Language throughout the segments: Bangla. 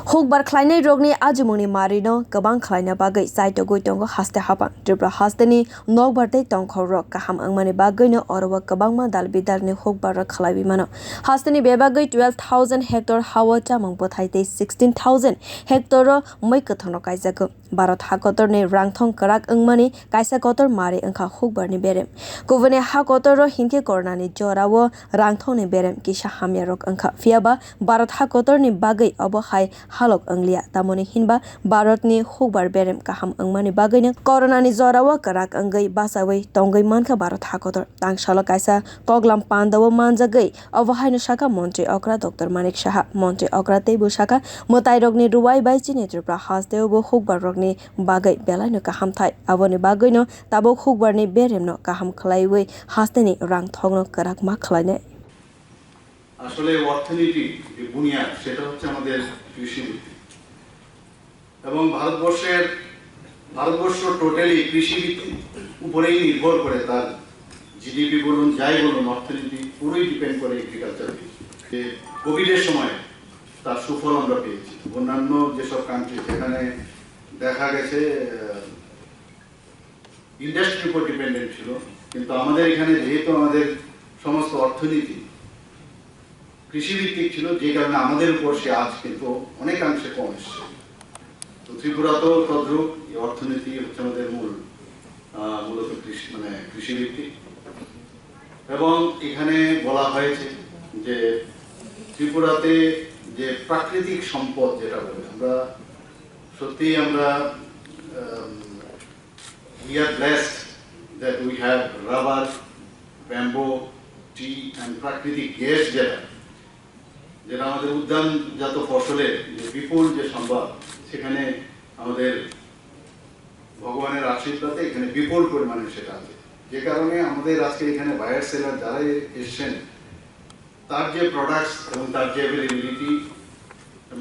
Hukbar khwlainai rogni ajumuni marino kabang khwlaina bagai chaitukjak tongo haste haphang tripura hasteni nokbartei tongkhorok kaham angmani bagai no oroba kabangma dalbidalni hukbar khlaibi mano hasteni bebagai 12,000 hectare hawa chamang pothaitei 16,000 hectare moi kathano kaijago Bharat hakotor ni rangthong karak angmani kaisa kotor mari angkha hukbar ni berem kubuni hakotor ro hinke kornani jorawo rangthong ni berem kisa hamyarok angkha fiaba Bharat hakotor ni bagai obo hai halok anglia tamoni hinba Bharat ni hukbar berem kaham angmani bagai ni corona ni jorawo karak angai basawai tongai manka Bharat hakotor Tang salo kaisa koklma pandao manjagai obo hai no saka montri okra Dr. Manik saha montri okra teibu saka motai rogni ruwai bai chini tripura haste bo hukbar rogni bagai belai no kaham thai aboni bagai no tabok hukbar ni berem no kaham khlaiwi hasteni rang thongno karak ma khlainai আসলে অর্থনীতি যে বুনিয়াদ সেটা হচ্ছে আমাদের কৃষিভিত্তিক এবং ভারতবর্ষ টোটালি কৃষিভিত্তিক উপরেই নির্ভর করে তার জিডিপি বলুন যাই বলুন অর্থনীতি পুরোই ডিপেন্ড করে এগ্রিকালচার যে কোভিডের সময় তার সুফল আমরা পেয়েছি অন্যান্য যেসব কান্ট্রি যেখানে দেখা গেছে ইন্ডাস্ট্রির উপর ডিপেন্ডেন্ট ছিল কিন্তু আমাদের এখানে যেহেতু আমাদের সমস্ত অর্থনীতি কৃষিভিত্তিক ছিল যে কারণে আমাদের উপর সে আজ কিন্তু অনেকাংশে কম এসছে তো ত্রিপুরাতেও তদ্রূপ এই অর্থনীতি হচ্ছে আমাদের মূলত কৃষিভিত্তিক এবং এখানে বলা হয়েছে যে ত্রিপুরাতে যে প্রাকৃতিক সম্পদ যেটা বলে আমরা সত্যিই আমরা we are blessed that we have rubber, bamboo, tea and প্রাকৃতিক গ্যাস যেটা আমাদের উদ্যানজাত ফসলের যে বিপুল যে সম্ভার সেখানে আমাদের ভগবানের আশীর্বাদে এখানে বিপুল পরিমাণে সেটা আছে যে কারণে আমাদের আজকে এখানে বায়ার সেলার যারা এসছেন তার যে প্রোডাক্টস এবং তার যে অ্যাভেলেবিলিটি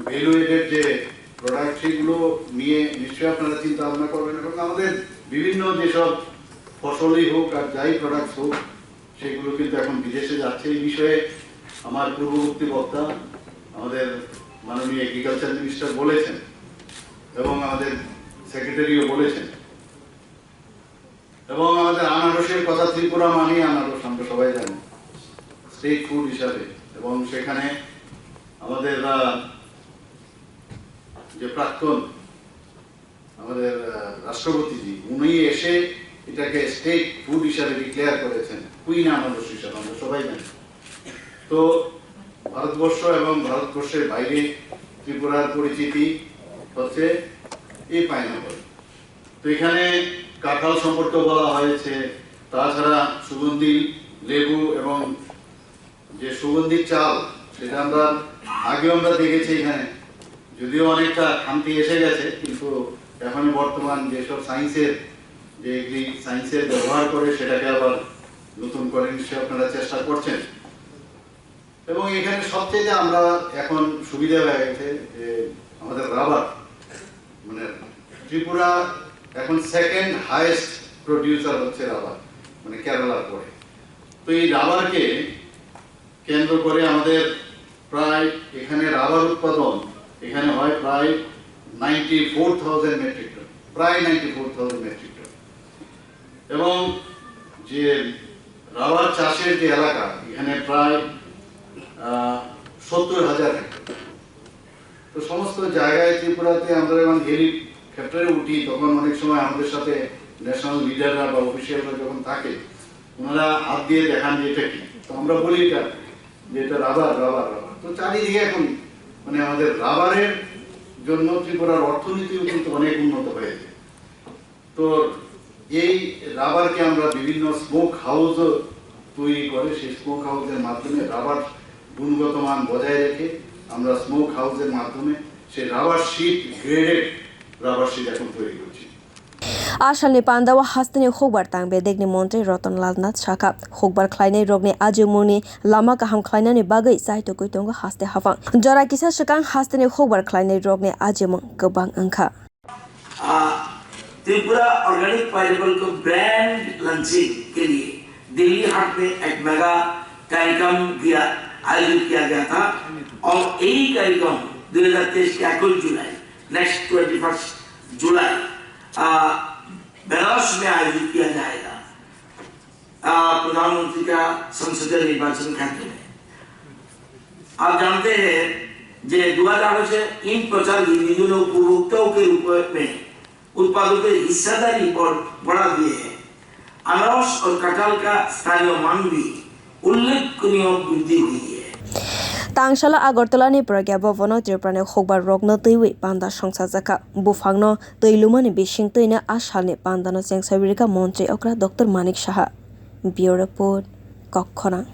ভ্যালু এডেড যে প্রোডাক্ট সেগুলো নিয়ে নিশ্চয়ই আপনারা চিন্তা ভাবনা করবেন এবং আমাদের বিভিন্ন যেসব ফসলই হোক আর যাই প্রোডাক্টস হোক সেগুলো কিন্তু এখন বিদেশে যাচ্ছে এই বিষয়ে আমার পূর্ববর্তী বক্তা আমাদের মাননীয় এগ্রিকালচার মিনিস্টার বলেছেন এবং আমাদের সেক্রেটারিও বলেছেন এবং আমাদের আনারসের কথা ত্রিপুরা মানেই আনারস আমরা সবাই জানি স্টেট ফুড হিসাবে এবং সেখানে আমাদের যে প্রাক্তন আমাদের রাষ্ট্রপতিজি উনি এসে এটাকে স্টেট ফুড হিসাবে ডিক্লেয়ার করেছেন কুইন আনারস হিসাবে আমরা সবাই জানি তো ভারতবর্ষ এবং ভারতবর্ষের বাইরে ত্রিপুরার পরিচিতি হচ্ছে এই পাইনাপল তো এখানে কাঁঠাল সম্পর্কে বলা হয়েছে তাছাড়া সুগন্ধি লেবু এবং যে সুগন্ধি চাল সেটা আমরা আগেও আমরা দেখেছি এখানে যদিও অনেকটা খামতি এসে গেছে কিন্তু এখন বর্তমান যেসব সায়েন্সের ব্যবহার করে সেটাকে আবার নতুন করে নিশ্চয়ই আপনারা চেষ্টা করছেন এবং এখানে সবচেয়ে আমরা এখন সুবিধা হয়ে গেছে যে আমাদের রাবার ত্রিপুরা এখন সেকেন্ড হাইয়েস্ট প্রডিউসার হচ্ছে রাবার কেরালার পরে তো এই রাবারকে কেন্দ্র করে আমাদের প্রায় এখানে রাবার উৎপাদন এখানে হয় প্রায় 94,000 মেট্রিক টন প্রায় 94,000 মেট্রিক টন এবং যে রাবার চাষের যে এলাকা এখানে প্রায় 70,000 হেক্টর তো সমস্ত জায়গায় ত্রিপুরাতে আমরা যখন হেলিকপ্টারে উঠি তখন অনেক সময় আমাদের সাথে ন্যাশনাল লিডাররা বা অফিসিয়ালরা যখন থাকে ওনারা হাত দিয়ে দেখান যে এটা কি তো আমরা বলি যে এটা রাবার তো চারিদিকে এখন আমাদের রাবারের জন্য ত্রিপুরার অর্থনীতিও কিন্তু অনেক উন্নত হয়েছে তো এই রাবারকে আমরা বিভিন্ন স্মোক হাউস তৈরি করে সেই স্মোক হাউসের মাধ্যমে রাবার গুণগত মান বজায় রেখে আমরা স্মোক হাউসের মাধ্যমে সেই rubber sheet graded rubber sheet এখন তৈরি করছি Ashalni pandao hasteni Hukbar Tang bedekni montri Ratan Lal Nath saka Hukbar khwlainai rogni ajumuni lama kaham khwlainani bagai chaitukjak tongo haste haphang jora kisa shakang hasteni Hukbar khwlainai rogni ajumung gobang angkha Tripura organic pineapple को ब्रांड लॉन्चिंग के लिए दिल्ली हाट में एक मेगा कार्यक्रम आयोजित किया गया था और यही कार्यक्रम 2023 के 21 जुलाई नेक्स्ट 21 जुलाई बेलारूस में आयोजित किया जाएगा प्रधानमंत्री का संसदीय निर्वाचन क्षेत्र में। आप जानते हैं जे 2008 से इन प्रचार गतिविधियों ने उपभोक्ताओं के रूप में उत्पादों की हिस्सेदारी पर बढ़ा दिए हैं। अनारस और कटहल का स्थानीय मांग भी उल्लेखनीय वृद्धि हुई है। Tangshala Agartala ni pragya bhavano triprane Hukbar rogni twiwi panda songsajak bufangno twiilumani bishing twiina ashalni pandano chengsabirika montri okra Dr. Manik saha. Bureau report koklma.